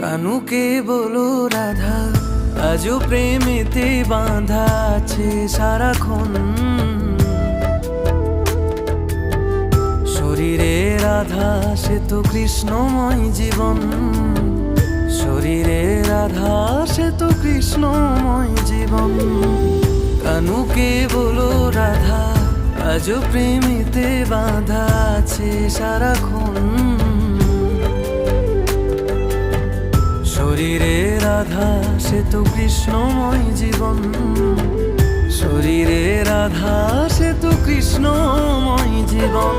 কানুকে বলো রাধা, আজও প্রেমেতে বাঁধা আছে সারাক্ষণ। শরীরে রাধা সে তো কৃষ্ণময় জীবন, শরীরে রাধা সে তো কৃষ্ণময় জীবন। কানুকে বলো রাধা, আজও প্রেমেতে বাঁধা আছে সারাক্ষণ। শরীরে রাধা সে তো কৃষ্ণময় জীবন, শরীরে রাধা সে তো কৃষ্ণময় জীবন।